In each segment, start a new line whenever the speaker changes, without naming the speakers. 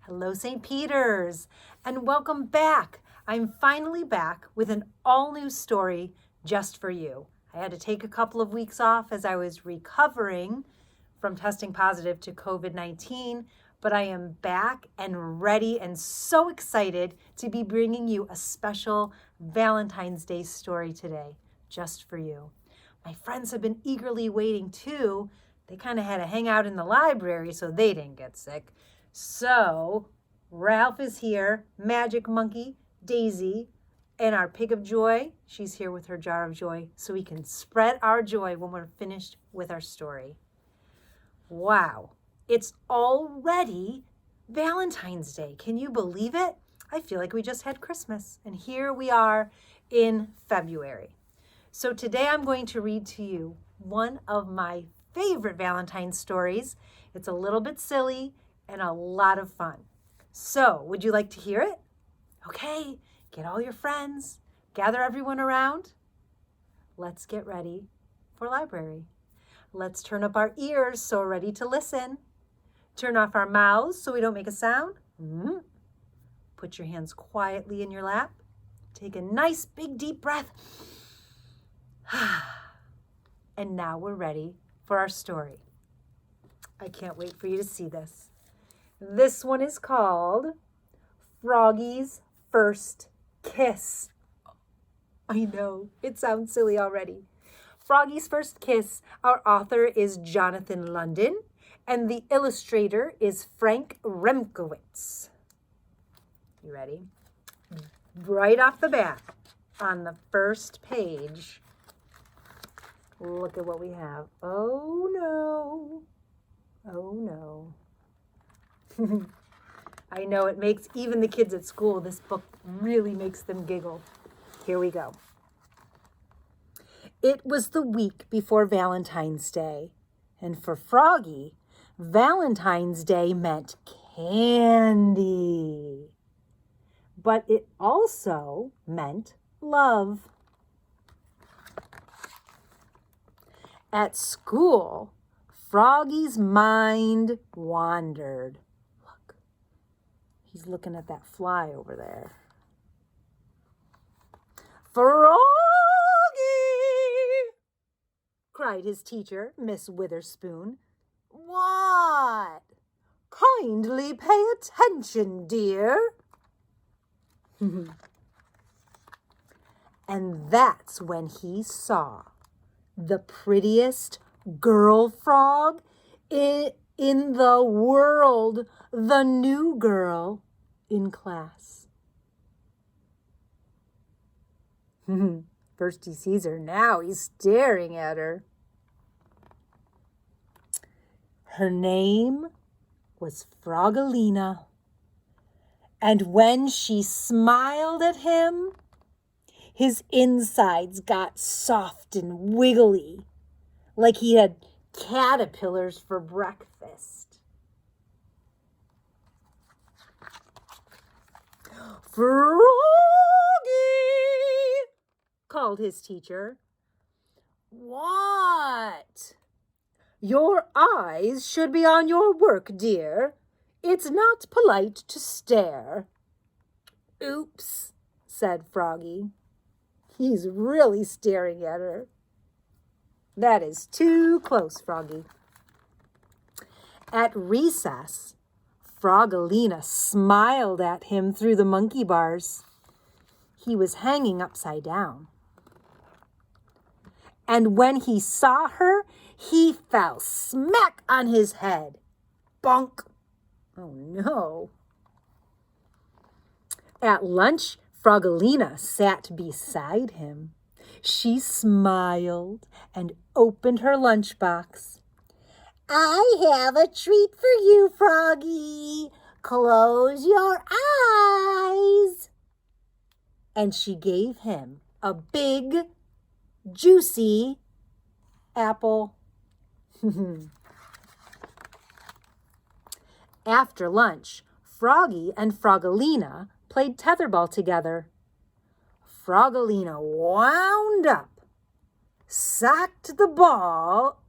Hello, St. Peter's, and welcome back. I'm finally back with an all-new story just for you. I had to take a couple of weeks off as I was recovering from testing positive to COVID-19, but I am back and ready and so excited to be bringing you a special Valentine's Day story today, just for you. My friends have been eagerly waiting too. They kind of had to hang out in the library so they didn't get sick. So Ralph is here, Magic Monkey, Daisy, and our Pig of Joy. She's here with her jar of joy so we can spread our joy when we're finished with our story. Wow, it's already Valentine's Day. Can you believe it? I feel like we just had Christmas, and here we are in February. So today I'm going to read to you one of my favorite Valentine's stories. It's a little bit silly and a lot of fun. So, would you like to hear it? Okay, get all your friends, gather everyone around. Let's get ready for library. Let's turn up our ears so we're ready to listen. Turn off our mouths so we don't make a sound. Put your hands quietly in your lap. Take a nice big deep breath. And now we're ready for our story. I can't wait for you to see this. This one is called Froggy's First Kiss. I know, it sounds silly already. Froggy's First Kiss. Our author is Jonathan London, and the illustrator is Frank Remkowitz. You ready? Right off the bat, on the first page, look at what we have. Oh no. Oh no. I know it makes even the kids at school, this book really makes them giggle. Here we go. It was the week before Valentine's Day, and for Froggy, Valentine's Day meant candy. But it also meant love. At school, Froggy's mind wandered. Look, he's looking at that fly over there. Froggy! Cried his teacher, Miss Witherspoon. What? Kindly pay attention, dear. And that's when he saw the prettiest girl frog in the world, the new girl in class. First he sees her, now he's staring at her. Her name was Froggalina, and when she smiled at him, his insides got soft and wiggly, like he had caterpillars for breakfast. Froggy! Called his teacher. What? Your eyes should be on your work, dear. It's not polite to stare. Oops, said Froggy. He's really staring at her. That is too close, Froggy. At recess, Froggalina smiled at him through the monkey bars. He was hanging upside down. And when he saw her, he fell smack on his head. Bonk. Oh, no. At lunch, Froggalina sat beside him. She smiled and opened her lunchbox. I have a treat for you, Froggy. Close your eyes. And she gave him a big, juicy apple. After lunch, Froggy and Froggalina played tetherball together. Froggalina wound up, sacked the ball,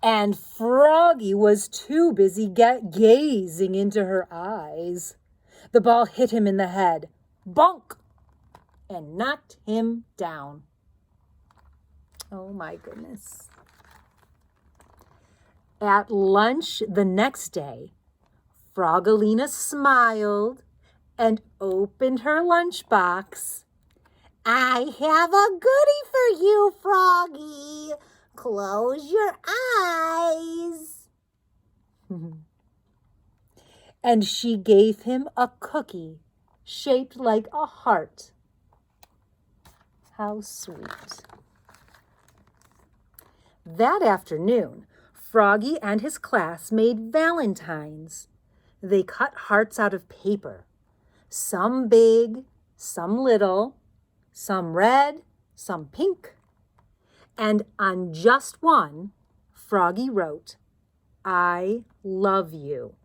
and Froggy was too busy gazing into her eyes. The ball hit him in the head, bonk, and knocked him down. Oh my goodness. At lunch the next day, Froggalina smiled and opened her lunchbox. I have a goodie for you, Froggy. Close your eyes. And she gave him a cookie shaped like a heart. How sweet. That afternoon, Froggy and his class made Valentines. They cut hearts out of paper, some big, some little, some red, some pink. And on just one, Froggy wrote, I love you.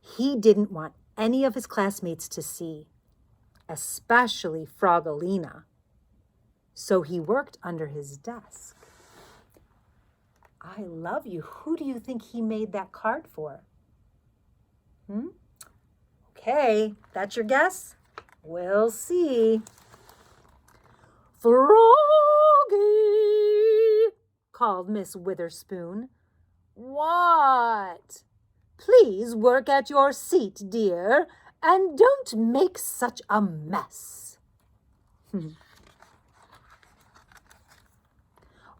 He didn't want any of his classmates to see, especially Froggalina. So he worked under his desk. I love you. Who do you think he made that card for? Okay, that's your guess? We'll see. Froggy, called Miss Witherspoon. What? Please work at your seat, dear, and don't make such a mess.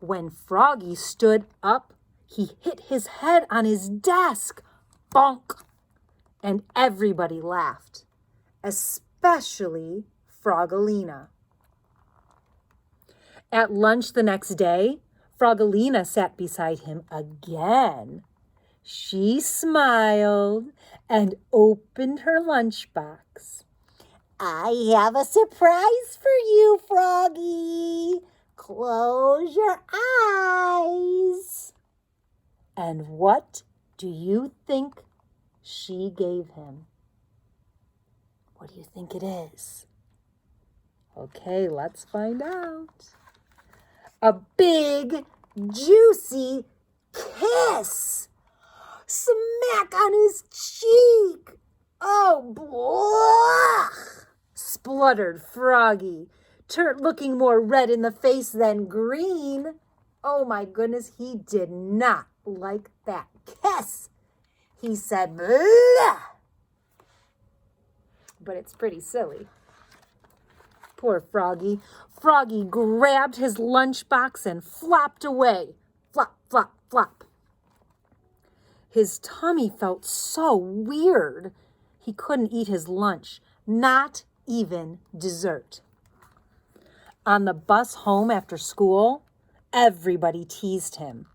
When Froggy stood up, he hit his head on his desk. Bonk! And everybody laughed, especially Froggalina. At lunch the next day, Froggalina sat beside him again. She smiled and opened her lunchbox. I have a surprise for you, Froggy. Close your eyes. And what do you think she gave him? What do you think it is? Okay, let's find out. A big, juicy kiss. Smack on his cheek. Oh, blah! Spluttered Froggy, looking more red in the face than green. Oh my goodness, he did not like that kiss. He said, blah! But it's pretty silly. Poor Froggy. Froggy grabbed his lunchbox and flopped away. Flop, flop, flop. His tummy felt so weird. He couldn't eat his lunch, not even dessert. On the bus home after school, everybody teased him.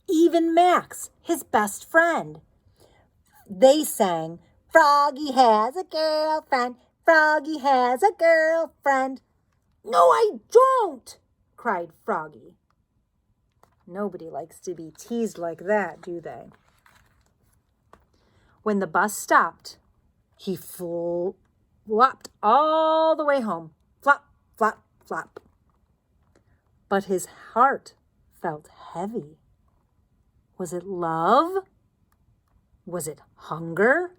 Even Max, his best friend. They sang, Froggy has a girlfriend. Froggy has a girlfriend. No, I don't, cried Froggy. Nobody likes to be teased like that, do they? When the bus stopped, he flopped all the way home. Flop, flop, flop. But his heart felt heavy. Was it love? Was it hunger?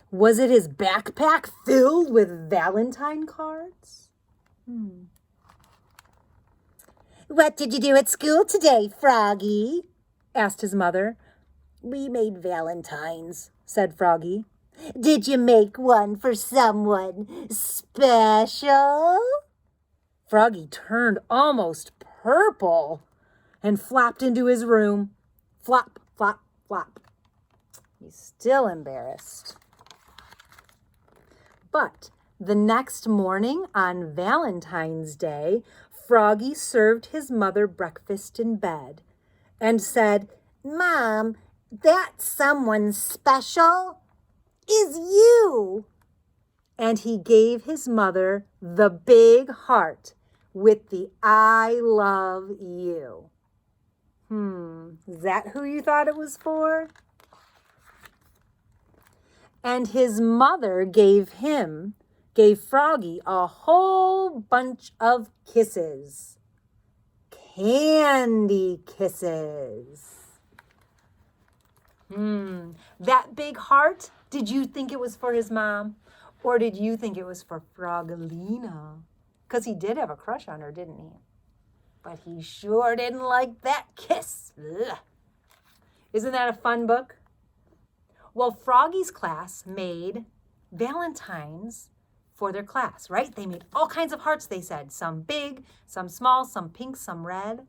Was it his backpack filled with Valentine cards? What did you do at school today, Froggy? Asked his mother. We made Valentines, said Froggy. Did you make one for someone special? Froggy turned almost purple and flopped into his room. Flop, flop, flop. He's still embarrassed. But the next morning on Valentine's Day, Froggy served his mother breakfast in bed and said, Mom, that someone special is you. And he gave his mother the big heart with the I love you. Is that who you thought it was for? And his mother gave Froggy a whole bunch of kisses. candy kisses. That big heart, did you think it was for his mom? Or did you think it was for Frogalina? Because he did have a crush on her, didn't he? But he sure didn't like that kiss. Ugh. Isn't that a fun book? Well, Froggy's class made Valentines for their class, right? They made all kinds of hearts, they said. Some big, some small, some pink, some red.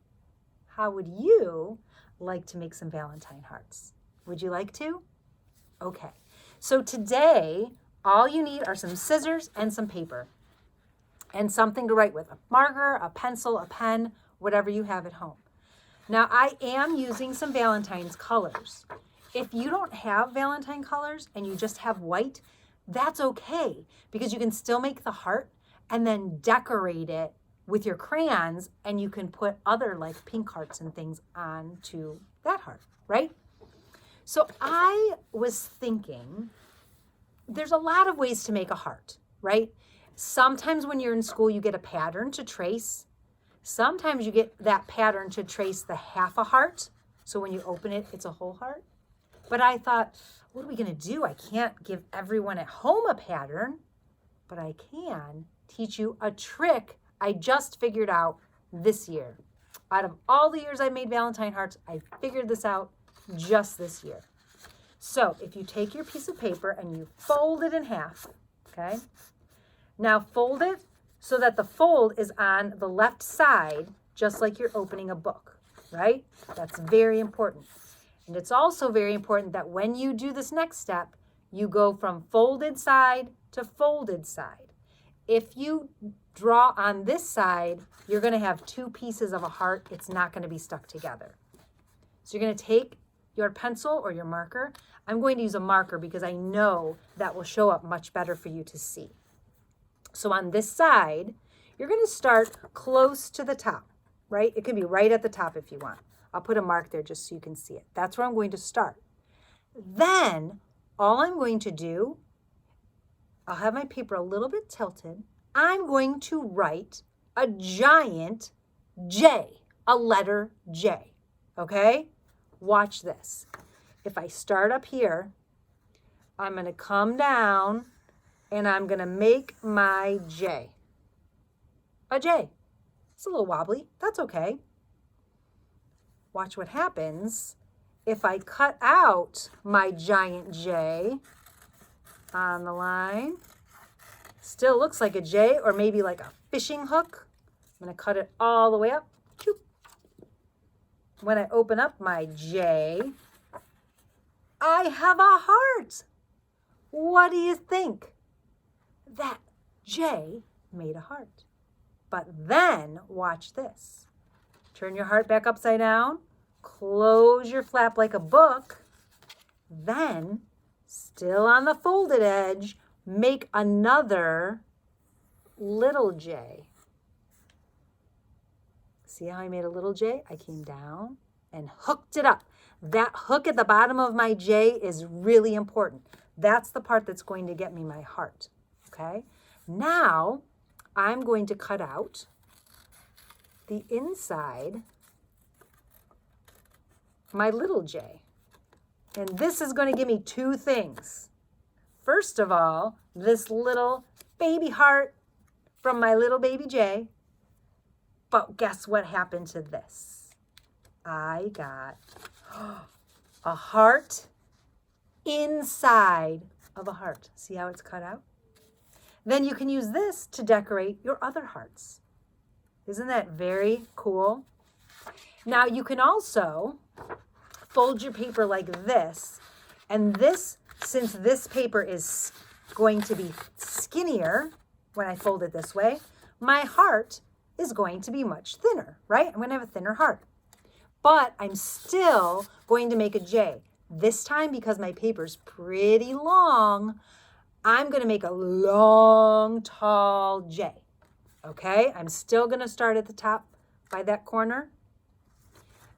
How would you like to make some Valentine hearts? Would you like to? Okay. So today, all you need are some scissors and some paper and something to write with. A marker, a pencil, a pen, whatever you have at home. Now, I am using some Valentine's colors. If you don't have Valentine colors and you just have white, that's okay, because you can still make the heart and then decorate it with your crayons, and you can put other like pink hearts and things onto that heart, right? So I was thinking there's a lot of ways to make a heart, right? Sometimes when you're in school, you get a pattern to trace. Sometimes you get that pattern to trace the half a heart. So when you open it, it's a whole heart. But I thought, what are we going to do? I can't give everyone at home a pattern, but I can teach you a trick I just figured out this year. Out of all the years I made Valentine hearts, I figured this out just this year. So if you take your piece of paper and you fold it in half, okay? Now fold it so that the fold is on the left side, just like you're opening a book, right? That's very important. And it's also very important that when you do this next step, you go from folded side to folded side. If you draw on this side, you're going to have two pieces of a heart. It's not going to be stuck together. So you're going to take your pencil or your marker. I'm going to use a marker because I know that will show up much better for you to see. So on this side, you're going to start close to the top, right? It can be right at the top if you want. I'll put a mark there just so you can see it. That's where I'm going to start. Then all I'm going to do, I'll have my paper a little bit tilted. I'm going to write a giant J, a letter J, okay? Watch this. If I start up here, I'm going to come down and I'm going to make my J. A J. It's a little wobbly. That's okay. Watch what happens if I cut out my giant J on the line. Still looks like a J, or maybe like a fishing hook. I'm going to cut it all the way up. When I open up my J, I have a heart. What do you think? That J made a heart. But then, watch this. Turn your heart back upside down. Close your flap like a book. Then, still on the folded edge, make another little J. See how I made a little J? I came down and hooked it up. That hook at the bottom of my J is really important. That's the part that's going to get me my heart. Okay? Now, I'm going to cut out the inside, my little J. And this is going to give me two things. First of all, this little baby heart from my little baby J. But guess what happened to this? I got a heart inside of a heart. See how it's cut out? Then you can use this to decorate your other hearts. Isn't that very cool? Now you can also fold your paper like this. And this, since this paper is going to be skinnier when I fold it this way, my heart is going to be much thinner, right? I'm going to have a thinner heart. But I'm still going to make a J. This time, because my paper's pretty long, I'm going to make a long, tall J. Okay? I'm still going to start at the top by that corner.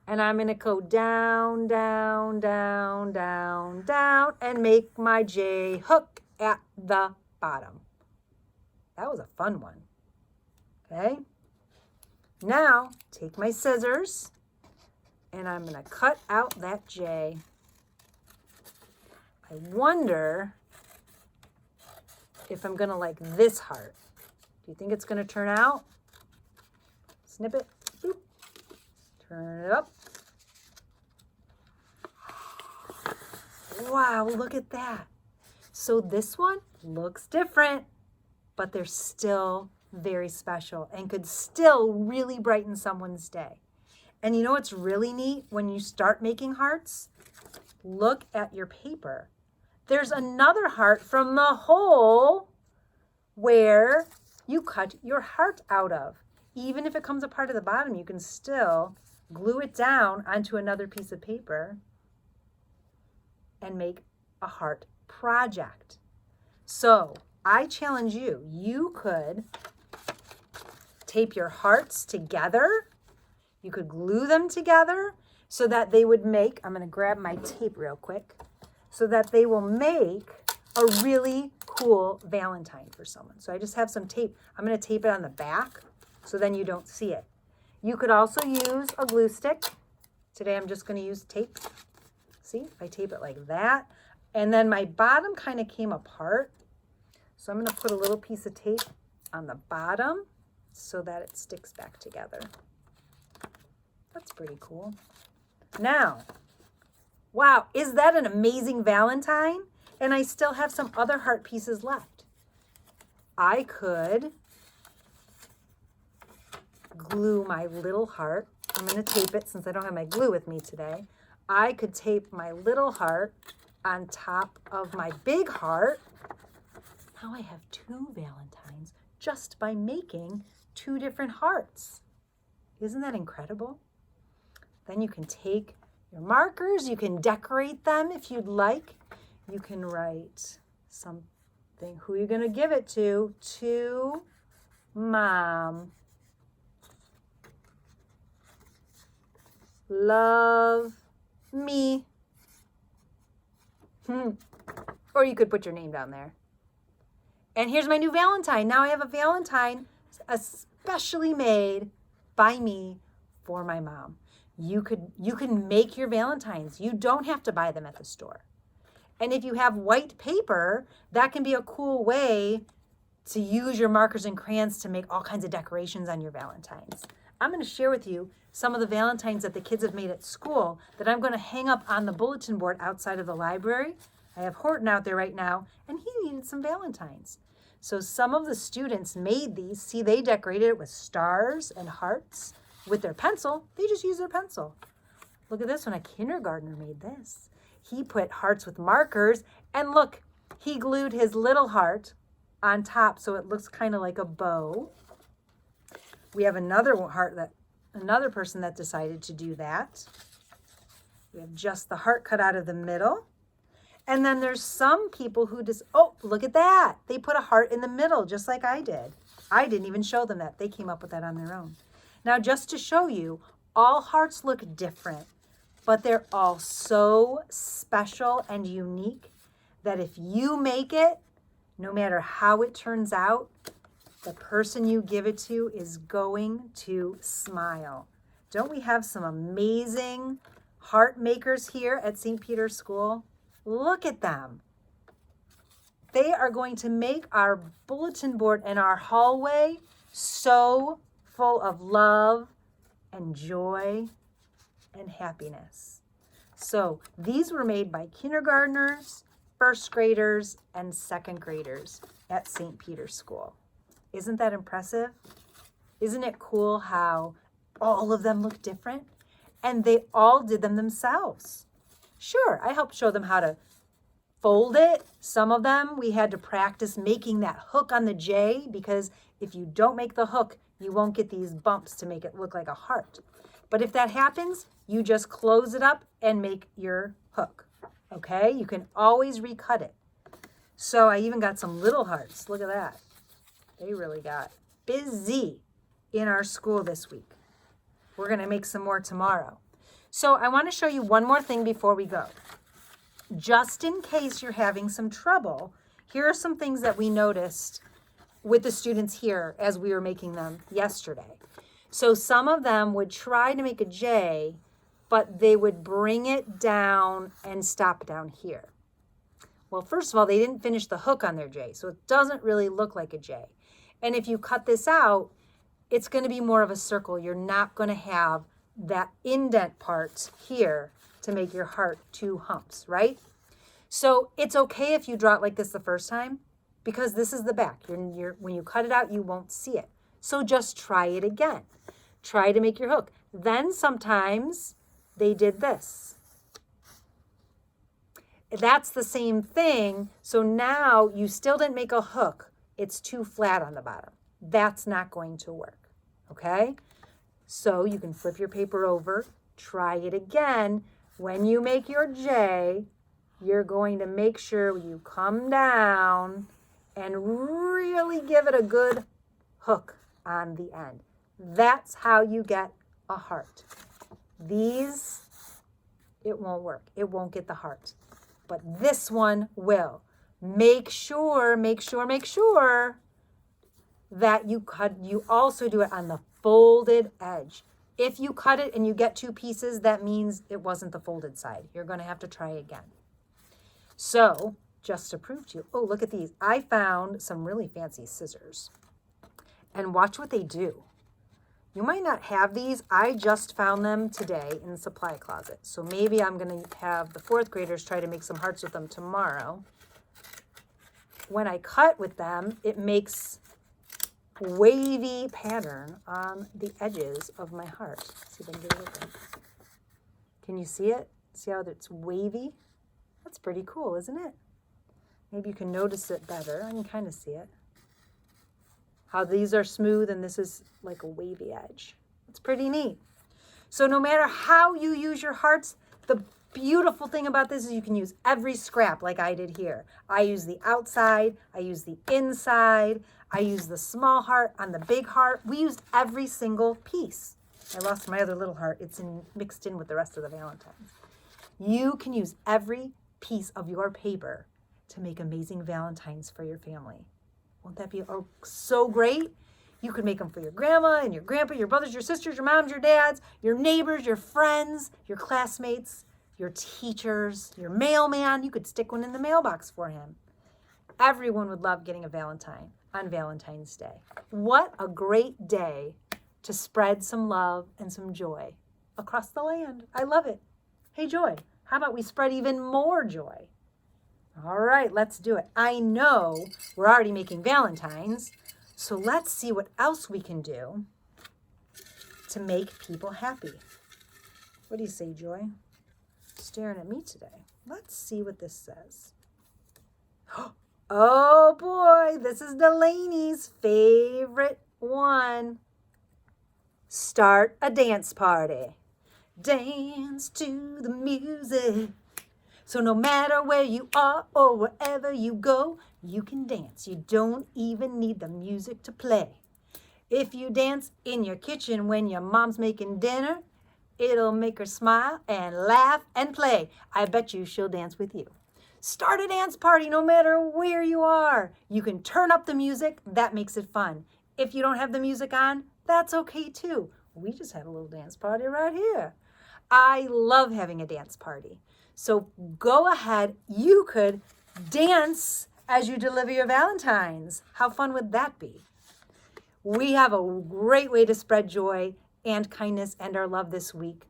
And I'm going to go down, down, down, down, down, and make my J hook at the bottom. That was a fun one. Okay? Now, take my scissors, and I'm going to cut out that J. I wonder if I'm going to like this heart. Do you think it's going to turn out? Snip it. Boop. Turn it up. Wow, look at that. So this one looks different, but they're still very special and could still really brighten someone's day. And you know what's really neat when you start making hearts? Look at your paper. There's another heart from the hole where you cut your heart out of. Even if it comes apart at the bottom, you can still glue it down onto another piece of paper and make a heart project. So I challenge you, you could tape your hearts together. You could glue them together so that they would make, I'm going to grab my tape real quick, so that they will make a really cool Valentine for someone. So I just have some tape. I'm going to tape it on the back so then you don't see it. You could also use a glue stick. Today I'm just going to use tape. See, if I tape it like that. And then my bottom kind of came apart. So I'm going to put a little piece of tape on the bottom so that it sticks back together. That's pretty cool. Now, wow, is that an amazing Valentine? And I still have some other heart pieces left. I could glue my little heart. I'm going to tape it since I don't have my glue with me today. I could tape my little heart on top of my big heart. Now I have two Valentines just by making two different hearts. Isn't that incredible? Then you can take your markers, you can decorate them if you'd like. You can write something, who you're going to give it to Mom. Love me. Or you could put your name down there. And here's my new Valentine. Now I have a Valentine especially made by me for my mom. You can make your Valentines. You don't have to buy them at the store. And if you have white paper, that can be a cool way to use your markers and crayons to make all kinds of decorations on your Valentines. I'm going to share with you some of the Valentines that the kids have made at school that I'm going to hang up on the bulletin board outside of the library. I have Horton out there right now, and he needed some Valentines. So some of the students made these. See, they decorated it with stars and hearts with their pencil. They just used their pencil. Look at this one. A kindergartner made this. He put hearts with markers, and look, he glued his little heart on top so it looks kind of like a bow. We have another person that decided to do that. We have just the heart cut out of the middle. And then there's some people who just, oh, look at that. They put a heart in the middle, just like I did. I didn't even show them that. They came up with that on their own. Now, just to show you, all hearts look different, but they're all so special and unique that if you make it, no matter how it turns out, the person you give it to is going to smile. Don't we have some amazing heart makers here at St. Peter's School? Look at them. They are going to make our bulletin board and our hallway so full of love and joy and happiness. So these were made by kindergartners, first graders, and second graders at St. Peter's School. Isn't that impressive? Isn't it cool how all of them look different? And they all did them themselves. Sure, I helped show them how to fold it. Some of them we had to practice making that hook on the J, because if you don't make the hook, you won't get these bumps to make it look like a heart. But if that happens, you just close it up and make your hook. Okay? You can always recut it. So I even got some little hearts. Look at that. They really got busy in our school this week. We're going to make some more tomorrow. So I want to show you one more thing before we go. Just in case you're having some trouble, here are some things that we noticed with the students here as we were making them yesterday. So some of them would try to make a J, but they would bring it down and stop down here. Well, first of all, they didn't finish the hook on their J, so it doesn't really look like a J. And if you cut this out, it's going to be more of a circle. You're not going to have that indent part here to make your heart two humps, right? So it's okay if you draw it like this the first time, because this is the back. When you cut it out, you won't see it. So just try it again. Try to make your hook. Then sometimes they did this. That's the same thing. So now you still didn't make a hook. It's too flat on the bottom. That's not going to work, okay? So you can flip your paper over, try it again. When you make your J, you're going to make sure you come down and really give it a good hook on the end. That's how you get a heart. These, it won't work. It won't get the heart. But this one will. Make sure that you also do it on the folded edge. If you cut it and you get two pieces, that means it wasn't the folded side. You're going to have to try again. So, just to prove to you, oh, look at these. I found some really fancy scissors. And watch what they do. You might not have these. I just found them today in the supply closet. So maybe I'm going to have the fourth graders try to make some hearts with them tomorrow. When I cut with them, it makes wavy pattern on the edges of my heart. Let's see if I can get it open. Can you see it? See how it's wavy? That's pretty cool, isn't it? Maybe you can notice it better. I can kind of see it. How these are smooth and this is like a wavy edge. It's pretty neat. So no matter how you use your hearts, the beautiful thing about this is you can use every scrap like I did here. I use the outside, I use the inside, I use the small heart on the big heart. We used every single piece. I lost my other little heart. It's mixed in with the rest of the Valentines. You can use every piece of your paper to make amazing Valentines for your family. Won't that be so great? You could make them for your grandma and your grandpa, your brothers, your sisters, your moms, your dads, your neighbors, your friends, your classmates, your teachers, your mailman. You could stick one in the mailbox for him. Everyone would love getting a Valentine on Valentine's Day. What a great day to spread some love and some joy across the land. I love it. Hey, Joy, how about we spread even more joy? All right, let's do it. I know we're already making Valentines, so let's see what else we can do to make people happy. What do you say, Joy? Staring at me today. Let's see what this says. Oh boy, this is Delaney's favorite one. Start a dance party. Dance to the music. So no matter where you are or wherever you go, you can dance. You don't even need the music to play. If you dance in your kitchen when your mom's making dinner, it'll make her smile and laugh and play. I bet you she'll dance with you. Start a dance party no matter where you are. You can turn up the music. That makes it fun. If you don't have the music on, that's okay too. We just had a little dance party right here. I love having a dance party. So go ahead, you could dance as you deliver your Valentines. How fun would that be? We have a great way to spread joy and kindness and our love this week,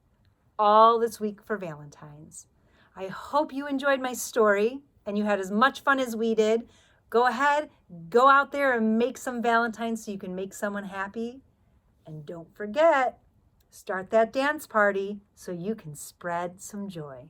all this week for Valentines. I hope you enjoyed my story and you had as much fun as we did. Go ahead, go out there and make some Valentines so you can make someone happy. And don't forget, start that dance party so you can spread some joy.